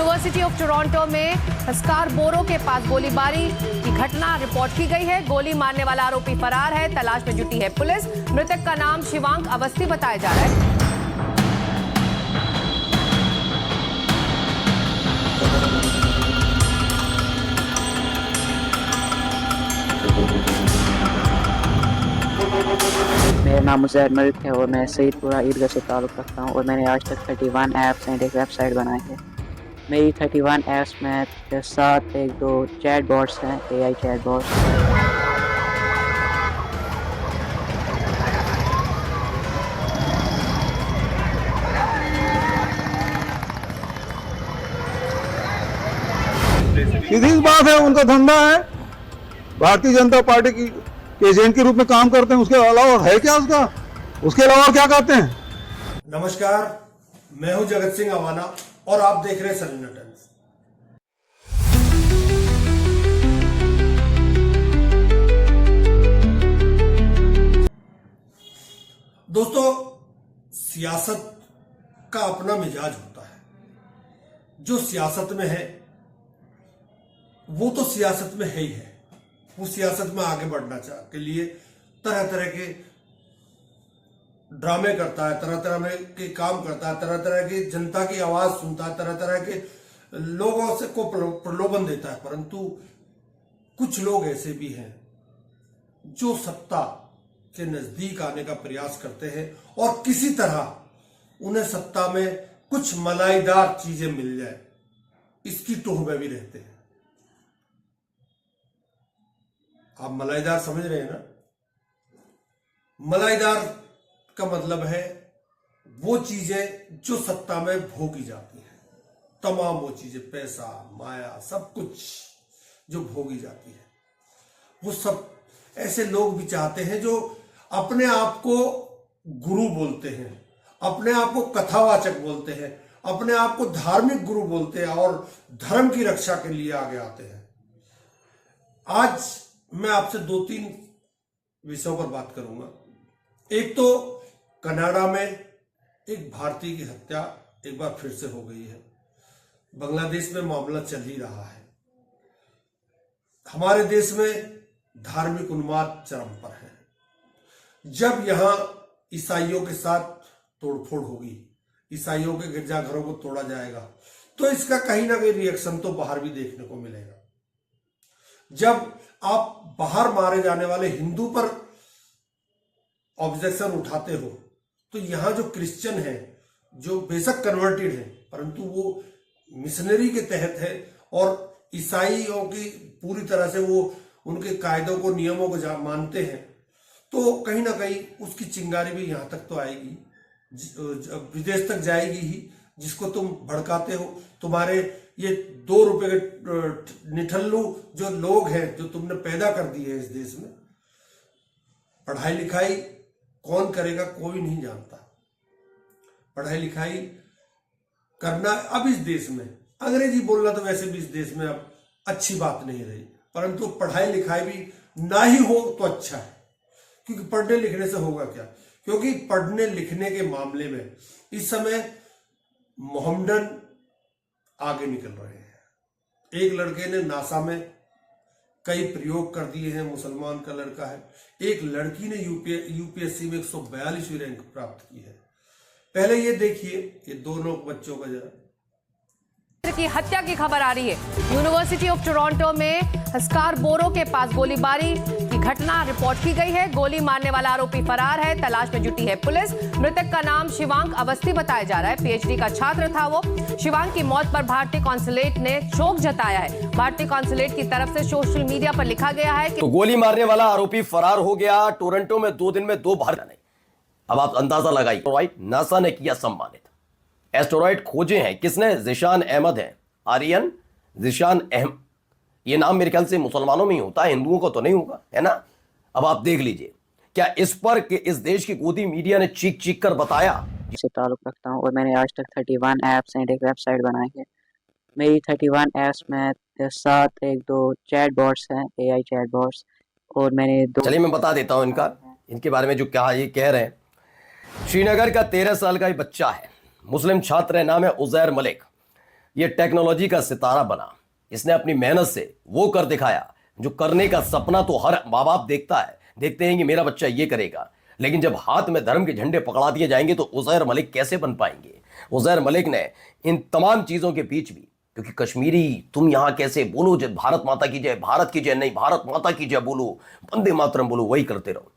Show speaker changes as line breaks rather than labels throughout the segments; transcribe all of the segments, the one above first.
University of Toronto में Scarborough के पास गोलीबारी की घटना रिपोर्ट की गई है। गोली मारने वाला आरोपी फरार है, तलाश में जुटी है पुलिस। मृतक का नाम शिवांक अवस्थी बताया जा रहा है।
मेरा नाम उज़ैर मलिक है और मैं सईदपुरा ईदगाह से ताल्लुक़ रखता हूँ और मैंने आज तक 31 ऐप्स एंड एक वेबसाइट बनाई है। मेरी 31 ऐप्स में 7 एक 2 चैट बॉट्स हैं, AI चैट बॉट्स।
सीधी बात है, उनका धंधा है, भारतीय जनता पार्टी की एजेंट के रूप में काम करते हैं। उसके अलावा है क्या उसके अलावा क्या करते हैं?
नमस्कार, मैं हूं जगत सिंह अवाना और आप देख रहे हैं सलीना टाइम्स। दोस्तों, सियासत का अपना मिजाज होता है। जो सियासत में है वो तो सियासत में है ही है। वो सियासत में आगे बढ़ना के लिए तरह तरह के ड्रामे करता है, तरह तरह के काम करता है, तरह तरह की जनता की आवाज सुनता है, तरह तरह के लोगों से को प्रलोभन देता है। परंतु कुछ लोग ऐसे भी हैं जो सत्ता के नजदीक आने का प्रयास करते हैं और किसी तरह उन्हें सत्ता में कुछ मलाईदार चीजें मिल जाए, इसकी टोह में भी रहते हैं। आप मलाईदार समझ रहे हैं ना? मलाईदार का मतलब है वो चीजें जो सत्ता में भोगी जाती हैं, तमाम वो चीजें, पैसा, माया, सब कुछ जो भोगी जाती है, वो सब ऐसे लोग भी चाहते हैं जो अपने आप को गुरु बोलते हैं, अपने आप को कथावाचक बोलते हैं, अपने आप को धार्मिक गुरु बोलते हैं और धर्म की रक्षा के लिए आगे आते हैं। आज मैं आपसे 2-3 विषयों पर बात करूंगा। एक तो कनाडा में एक भारतीय की हत्या एक बार फिर से हो गई है। बांग्लादेश में मामला चल ही रहा है। हमारे देश में धार्मिक उन्माद चरम पर है। जब यहां ईसाइयों के साथ तोड़फोड़ होगी, ईसाइयों के गिरजाघरों को तोड़ा जाएगा, तो इसका कहीं ना कहीं रिएक्शन तो बाहर भी देखने को मिलेगा। जब आप बाहर मारे जाने वाले हिंदू पर ऑब्जेक्शन उठाते हो, तो यहां जो क्रिश्चियन है, जो बेशक कन्वर्टेड है परंतु वो मिशनरी के तहत है और ईसाइयों की पूरी तरह से वो उनके कायदों को, नियमों को मानते हैं, तो कहीं ना कहीं उसकी चिंगारी भी यहां तक तो आएगी, विदेश तक जाएगी ही। जिसको तुम भड़काते हो, तुम्हारे ये 2 रुपए के निठल्लू जो लोग हैं जो तुमने पैदा कर दिए हैं इस देश में, पढ़ाई लिखाई कौन करेगा कोई नहीं जानता। पढ़ाई लिखाई करना अब इस देश में, अंग्रेजी बोलना तो वैसे भी इस देश में अब अच्छी बात नहीं रही, परंतु पढ़ाई लिखाई भी ना ही हो तो अच्छा है। क्योंकि पढ़ने लिखने से होगा क्या? क्योंकि पढ़ने लिखने के मामले में इस समय मोहम्मडन आगे निकल रहे हैं। एक लड़के ने नासा में कई प्रयोग कर दिए हैं, मुसलमान का लड़का है। एक लड़की ने यूपीएससी में 142वीं रैंक प्राप्त की है। पहले ये देखिए ये दोनों बच्चों का जरा
की हत्या की खबर आ रही है। यूनिवर्सिटी ऑफ टोरंटो में स्कारबोरो के पास गोलीबारी की घटना रिपोर्ट की गई है। गोली मारने वाला आरोपी फरार है, तलाश में जुटी है पुलिस। मृतक का नाम शिवांक अवस्थी बताया जा रहा है। पीएचडी का छात्र था वो। शिवांक की मौत पर भारतीय कॉन्सुलेट ने शोक जताया है। भारतीय कॉन्सुलेट की तरफ से सोशल मीडिया पर लिखा गया है कि
तो गोली मारने वाला आरोपी फरार हो गया। टोरंटो में 2 दिन में 2 भारत। अब आप अंदाजा लगाइए, नासा ने किया सम्मानित। एस्टेरॉयड खोजे हैं किसने? जिशान अहमद है। आर्यन जिशान अहमद, ये नाम मेरे ख्याल से मुसलमानों में ही होता है, हिंदुओं को तो नहीं होगा, है ना? अब आप देख लीजिए, क्या इस पर कि इस देश की गोदी मीडिया ने चीख चीख कर बताया।
से ताल्लुक़ रखता हूँ और मैंने आज तक 31 ऐप्स एंड एक वेबसाइट बनाई है। मेरी 31 ऐप्स में 7 एक 2 चैट बॉट्स हैं, AI चैट बॉट्स, और मैंने 2।
चलिए मैं बता देता हूं इनके बारे में जो क्या ये कह रहे हैं। श्रीनगर का 13 साल का ही बच्चा है, मुस्लिम छात्र है, नाम है उज़ैर मलिक। ये टेक्नोलॉजी का सितारा बना। इसने अपनी मेहनत से वो कर दिखाया जो करने का सपना तो हर माँ बाप देखते हैं कि मेरा बच्चा ये करेगा, लेकिन जब हाथ में धर्म के झंडे पकड़ा दिए जाएंगे तो उज़ैर मलिक कैसे बन पाएंगे। उज़ैर मलिक ने इन तमाम चीजों के बीच भी, क्योंकि कश्मीरी तुम यहां कैसे बोलो जब भारत माता की जय, भारत की जय नहीं, भारत माता की जय बोलो, वंदे मातरम बोलो, वही करते रहो।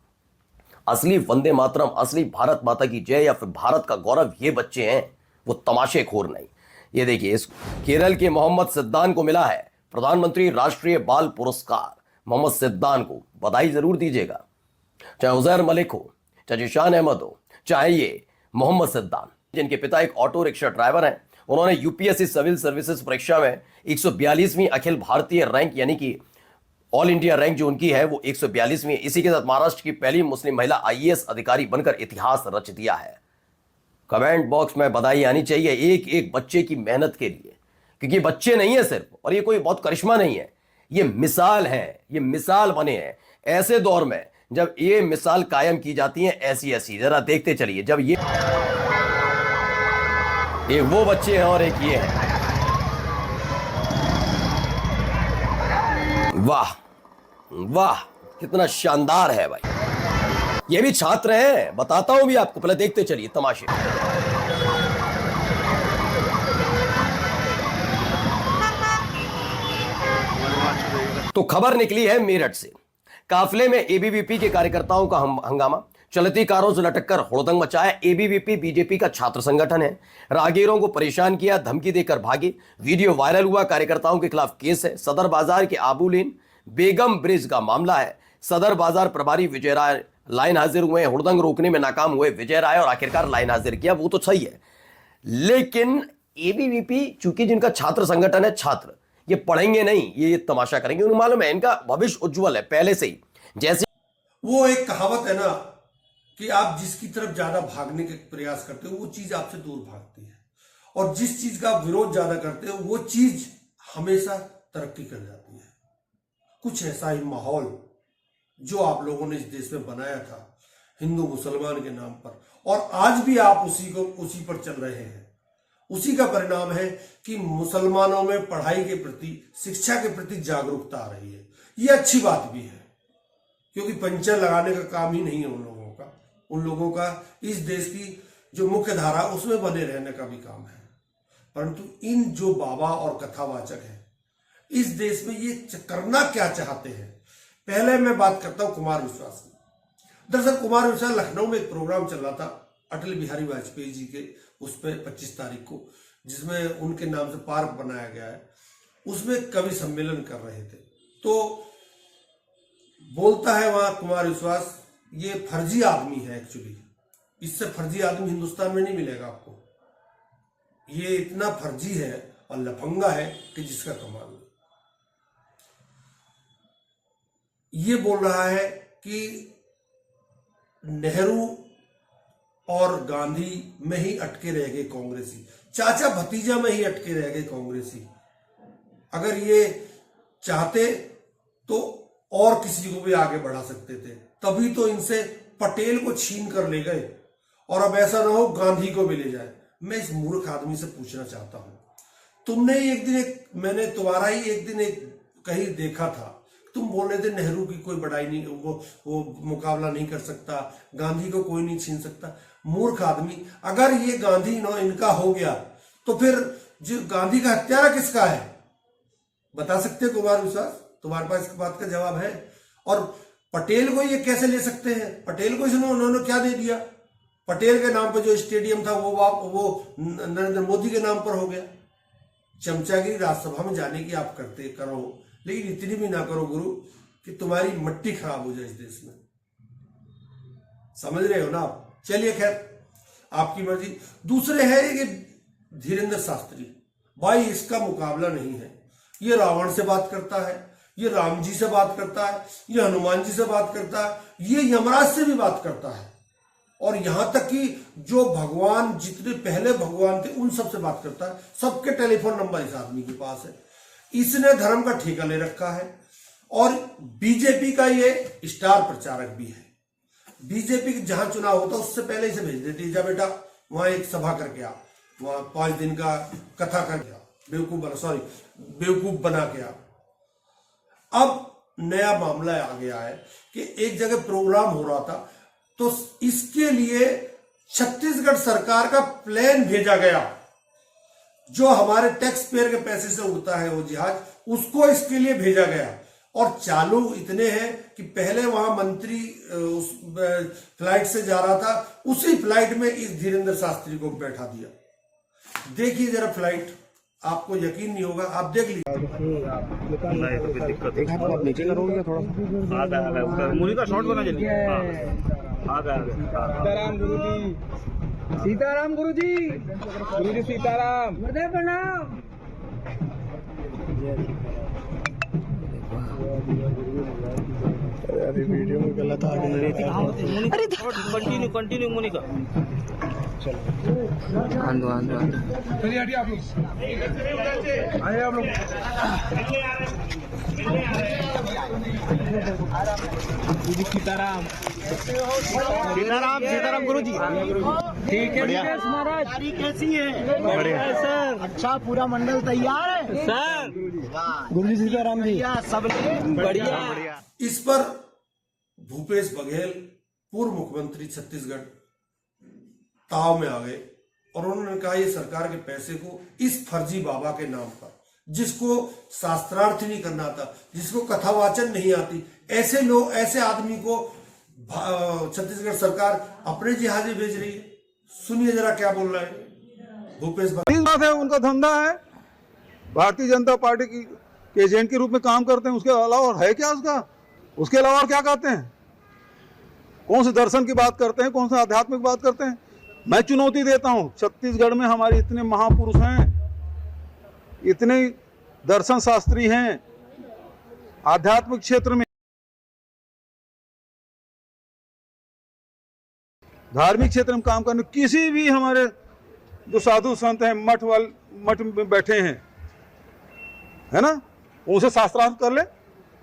असली वंदे मातरम, असली भारत माता की जय या फिर भारत का गौरव ये बच्चे हैं, वो तमाशेखोर नहीं। ये देखिए, इस केरल के मोहम्मद सिद्दान को मिला है प्रधानमंत्री राष्ट्रीय बाल पुरस्कार। मोहम्मद सिद्दान को बधाई जरूर दीजिएगा, चाहे उज़ैर मलिक हो, चाहे जिशान अहमद हो, चाहे ये मोहम्मद सिद्दान, जिनके पिता एक ऑटो रिक्शा ड्राइवर हैं। उन्होंने यूपीएससी सिविल सर्विसेज परीक्षा में 142वीं अखिल भारतीय रैंक, यानी कि ऑल इंडिया रैंक जो उनकी है वो 142वीं। इसी के साथ महाराष्ट्र की पहली मुस्लिम महिला आईएएस अधिकारी बनकर इतिहास रच दिया है। कमेंट बॉक्स में बधाई आनी चाहिए एक एक बच्चे की मेहनत के लिए, क्योंकि बच्चे नहीं है सिर्फ, और ये कोई बहुत करिश्मा नहीं है, ये मिसाल है, ये मिसाल बने हैं ऐसे दौर में जब ये मिसाल कायम की जाती है ऐसी। जरा देखते चलिए, जब ये एक वो बच्चे हैं और एक ये है। वाह वाह, कितना शानदार है भाई। ये भी छात्र हैं, बताता हूं भी आपको, पहले देखते चलिए तमाशे। तो खबर निकली है मेरठ से। काफिले में एबीवीपी के कार्यकर्ताओं का हंगामा, चलती कारों से लटककर हुड़दंग मचाया। एबीवीपी बीजेपी का छात्र संगठन है, राहगीरों को परेशान किया, धमकी देकर भागे, वीडियो वायरल हुआ। कार्यकर्ताओं के खिलाफ केस है। सदर बाजार के आबूलीन बेगम ब्रिज का मामला है। सदर बाजार प्रभारी विजय राय लाइन हाजिर हुए, हुड़दंग रोकने में नाकाम हुए विजय राय, और आखिरकार लाइन हाजिर किया, वो तो सही है। लेकिन एबीवीपी चूंकि जिनका छात्र संगठन है, छात्र ये पढ़ेंगे नहीं, ये तमाशा करेंगे। उन्हें मालूम है इनका भविष्य उज्जवल है पहले से ही। जैसे
वो एक कहावत है ना कि आप जिसकी तरफ ज्यादा भागने के प्रयास करते हो वो चीज आपसे दूर भागती है, और जिस चीज का आप विरोध ज्यादा करते हो वो चीज हमेशा तरक्की कर जाती है। कुछ ऐसा ही माहौल जो आप लोगों ने इस देश में बनाया था हिंदू मुसलमान के नाम पर, और आज भी आप उसी पर चल रहे हैं। उसी का परिणाम है कि मुसलमानों में पढ़ाई के प्रति, शिक्षा के प्रति जागरूकता आ रही है। ये अच्छी बात भी है, क्योंकि पंचर लगाने का काम ही नहीं है उन लोगों का। उन लोगों का इस देश की जो मुख्य धारा उसमें बने रहने का भी काम है। परंतु इन जो बाबा और कथावाचक हैं इस देश में ये करना क्या चाहते हैं। पहले मैं बात करता हूं कुमार विश्वास की। दरअसल कुमार विश्वास, लखनऊ में एक प्रोग्राम चल रहा था अटल बिहारी वाजपेयी जी के, उस पर 25 तारीख को, जिसमें उनके नाम से पार्क बनाया गया है, उसमें कवि सम्मेलन कर रहे थे। तो बोलता है वहां कुमार विश्वास, ये फर्जी आदमी है एक्चुअली, इससे फर्जी आदमी हिंदुस्तान में नहीं मिलेगा आपको। ये इतना फर्जी है और लफंगा है कि जिसका कमाल नहीं। ये बोल रहा है कि नेहरू और गांधी में ही अटके रह गए कांग्रेसी, चाचा भतीजा में ही अटके रह गए कांग्रेसी। अगर ये चाहते तो और किसी को भी आगे बढ़ा सकते थे, तभी तो इनसे पटेल को छीन कर ले गए, और अब ऐसा ना हो गांधी को भी ले जाए। मैं इस मूर्ख आदमी से पूछना चाहता हूं, तुमने एक दिन मैंने तुम्हारा ही एक दिन कहीं देखा था, तुम बोल रहे थे नेहरू की कोई बड़ाई नहीं, वो मुकाबला नहीं कर सकता, गांधी को कोई नहीं छीन सकता। मूर्ख आदमी, अगर ये गांधी इनका हो गया तो फिर जो गांधी का हत्यारा किसका है, बता सकते कुमार विश्वास? तुम्हारे पास इस बात का जवाब है? और पटेल को ये कैसे ले सकते हैं? पटेल को उन्होंने क्या दे दिया? पटेल के नाम पर जो स्टेडियम था वो नरेंद्र मोदी के नाम पर हो गया। चमचागिरी राज्यसभा में जाने की आप करो, लेकिन इतनी भी ना करो गुरु कि तुम्हारी मट्टी खराब हो जाए इस देश में। समझ रहे हो ना आप? चलिए खैर, आपकी मर्जी। दूसरे है कि धीरेन्द्र शास्त्री, भाई इसका मुकाबला नहीं है। ये रावण से बात करता है, ये राम जी से बात करता है, ये हनुमान जी से बात करता है, ये यमराज से भी बात करता है, और यहां तक कि जो भगवान, जितने पहले भगवान थे उन सब से बात करता है। सबके टेलीफोन नंबर इस आदमी के पास है। इसने धर्म का ठेका ले रखा है, और बीजेपी का ये स्टार प्रचारक भी है। बीजेपी जहां चुनाव होता उससे पहले इसे भेज देती, जा बेटा वहां एक सभा करके आ, वहां 5 दिन का कथा करके आ। बेवकूफ बना के अब नया मामला आ गया है कि एक जगह प्रोग्राम हो रहा था, तो इसके लिए छत्तीसगढ़ सरकार का प्लेन भेजा गया, जो हमारे टैक्स पेयर के पैसे से उड़ता है वो जहाज, उसको इसके लिए भेजा गया। और चालू इतने हैं कि पहले वहां मंत्री उस फ्लाइट से जा रहा था, उसी फ्लाइट में इस धीरेन्द्र शास्त्री को बैठा दिया। देखिए जरा फ्लाइट, आपको यकीन नहीं होगा, आप देख लीजिए।
नीचे करोगे थोड़ा सा मुनि का शॉट बना जल्दी। सीताराम गुरु जी, सीताराम गुरु जी, गुरु जी सीताराम, गुरुदेव प्रणाम। अरे वीडियो में गलत आ गई। अरे कंटिन्यू मुनि का। चलो चलिए हटिए आप लोग, आए आप लोग। सीताराम सीताराम सीताराम गुरु जी। ठीक है महाराज, कैसी है? बढ़िया सर। अच्छा, पूरा मंडल तैयार है सर। गुरु जी सीताराम जी, सब बढ़िया।
इस पर भूपेश बघेल, पूर्व मुख्यमंत्री छत्तीसगढ़, ताव में आ गए और उन्होंने कहा ये सरकार के पैसे को इस फर्जी बाबा के नाम पर, जिसको शास्त्रार्थ नहीं करना आता, जिसको कथावाचन नहीं आती, ऐसे लोग, ऐसे आदमी को छत्तीसगढ़ सरकार अपने जहाजे भेज रही है। सुनिए जरा क्या बोल रहा है भूपेश बघेल।
बात है, उनका धंधा है, भारतीय जनता पार्टी की एजेंट के रूप में काम करते हैं। उसके अलावा और है क्या उसके अलावा और क्या कहते हैं? कौन से दर्शन की बात करते हैं, कौन से आध्यात्मिक बात करते हैं? मैं चुनौती देता हूं, छत्तीसगढ़ में हमारे इतने महापुरुष हैं, इतने दर्शन शास्त्री हैं, आध्यात्मिक क्षेत्र में, धार्मिक क्षेत्र में काम करने, किसी भी हमारे जो साधु संत हैं, मठ में बैठे हैं, है ना, उनसे शास्त्रार्थ कर ले,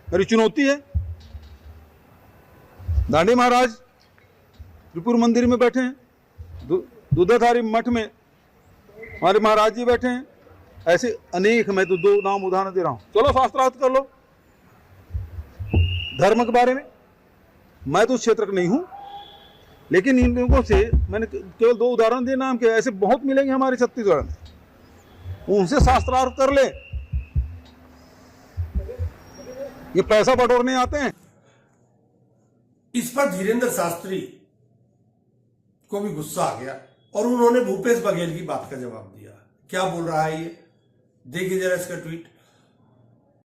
मेरी चुनौती है। दांडी महाराज त्रिपुर मंदिर में बैठे हैं, दूधाधारी मठ में हमारे महाराज जी बैठे हैं, ऐसे अनेक, मैं तो 2 नाम उदाहरण दे रहा हूं। चलो शास्त्रार्थ कर लो धर्म के बारे में। मैं तो उस क्षेत्र का नहीं हूं, लेकिन इन लोगों से मैंने केवल 2 उदाहरण दिए नाम के, ऐसे बहुत मिलेंगे हमारे छत्तीसगढ़ में, उनसे शास्त्रार्थ कर ले। ये पैसा बटोरने आते हैं।
इस पर धीरेन्द्र शास्त्री को भी गुस्सा आ गया और उन्होंने भूपेश बघेल की बात का जवाब दिया। क्या बोल रहा है ये, देखिए जरा इसका ट्वीट।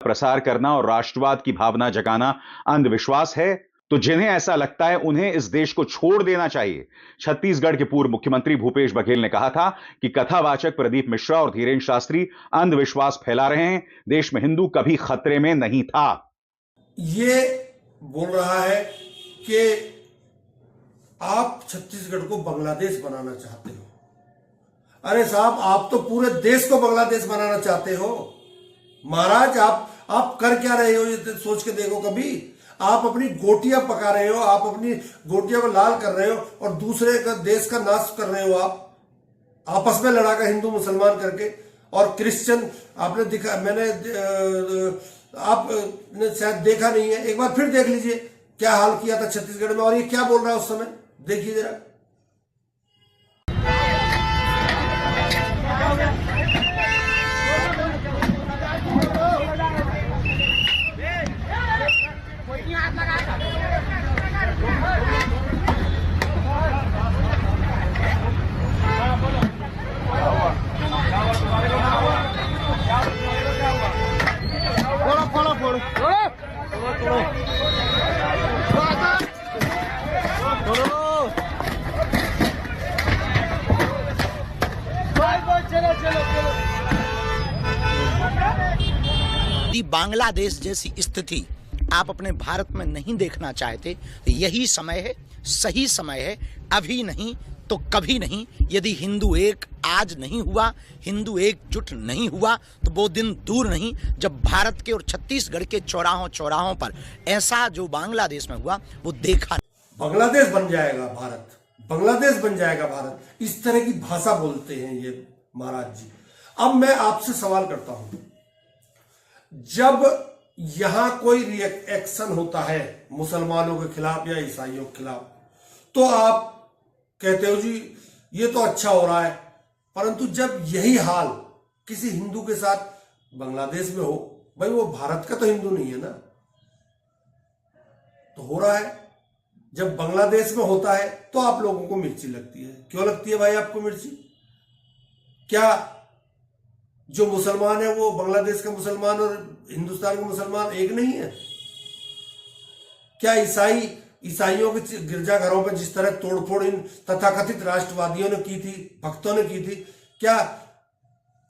प्रसार करना और राष्ट्रवाद की भावना जगाना अंधविश्वास है, तो जिन्हें ऐसा लगता है उन्हें इस देश को छोड़ देना चाहिए। छत्तीसगढ़ के पूर्व मुख्यमंत्री भूपेश बघेल ने कहा था कि कथावाचक प्रदीप मिश्रा और धीरेन्द्र शास्त्री अंधविश्वास फैला रहे हैं। देश में हिंदू कभी खतरे में नहीं था।
ये बोल रहा है कि आप छत्तीसगढ़ को बांग्लादेश बनाना चाहते हो। अरे साहब, आप तो पूरे देश को बांग्लादेश बनाना चाहते हो। महाराज, आप कर क्या रहे हो, ये सोच के देखो कभी। आप अपनी गोटियां पका रहे हो, आप अपनी गोटियां को लाल कर रहे हो और दूसरे का देश का नाश कर रहे हो। आप आपस में लड़ा कर हिंदू मुसलमान करके, और क्रिश्चियन आपने दिखा, आपने शायद देखा नहीं है, एक बार फिर देख लीजिए क्या हाल किया था छत्तीसगढ़ में। और ये क्या बोल रहा है उस समय, देखिए जरा।
बांग्लादेश जैसी स्थिति आप अपने भारत में नहीं देखना चाहते, तो यही समय है, सही समय है। अभी नहीं तो कभी नहीं। यदि हिंदू एक आज नहीं हुआ, हिंदू एकजुट नहीं हुआ, तो वो दिन दूर नहीं जब भारत के और छत्तीसगढ़ के चौराहों पर ऐसा जो बांग्लादेश में हुआ वो देखा।
बांग्लादेश बन जाएगा भारत, बांग्लादेश बन जाएगा भारत, इस तरह की भाषा बोलते हैं ये महाराज जी। अब मैं आपसे सवाल करता हूं, जब यहां कोई एक्शन होता है मुसलमानों के खिलाफ या ईसाइयों के खिलाफ, तो आप कहते हो जी ये तो अच्छा हो रहा है, परंतु जब यही हाल किसी हिंदू के साथ बांग्लादेश में हो, भाई वो भारत का तो हिंदू नहीं है ना, तो हो रहा है। जब बांग्लादेश में होता है तो आप लोगों को मिर्ची लगती है। क्यों लगती है भाई आपको मिर्ची? क्या जो मुसलमान है वो बांग्लादेश का मुसलमान और हिंदुस्तान का मुसलमान एक नहीं है? क्या ईसाइयों के गिरजाघरों पर जिस तरह तोड़फोड़ इन तथाकथित राष्ट्रवादियों ने की थी, भक्तों ने की थी, क्या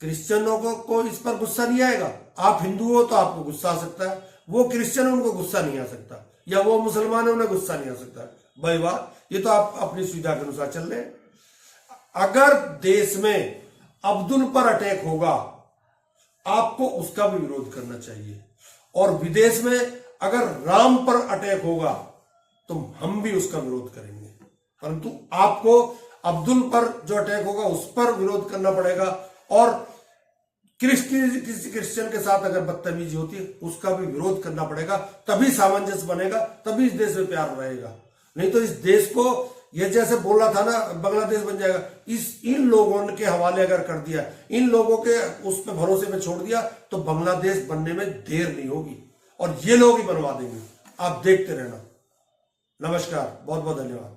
क्रिश्चियनों को इस पर गुस्सा नहीं आएगा? आप हिंदू हो तो आपको गुस्सा आ सकता है, वो क्रिश्चियन उनको गुस्सा नहीं आ सकता, या वो मुसलमान है उन्हें गुस्सा नहीं आ सकता। भाई वाह, ये तो आप अपनी सुविधा के अनुसार चल रहे हैं। अगर देश में अब्दुल पर अटैक होगा, आपको उसका भी विरोध करना चाहिए, और विदेश में अगर राम पर अटैक होगा तो हम भी उसका विरोध करेंगे, परंतु आपको अब्दुल पर जो अटैक होगा उस पर विरोध करना पड़ेगा, और किसी क्रिश्चियन के साथ अगर बदतमीजी होती है उसका भी विरोध करना पड़ेगा, तभी सामंजस्य बनेगा, तभी इस देश में प्यार रहेगा। नहीं तो इस देश को ये जैसे बोल रहा था ना बांग्लादेश बन जाएगा, इन लोगों के हवाले अगर कर दिया, इन लोगों के उस पर भरोसे में छोड़ दिया, तो बांग्लादेश बनने में देर नहीं होगी, और ये लोग ही बनवा देंगे। आप देखते रहना। नमस्कार, बहुत बहुत धन्यवाद।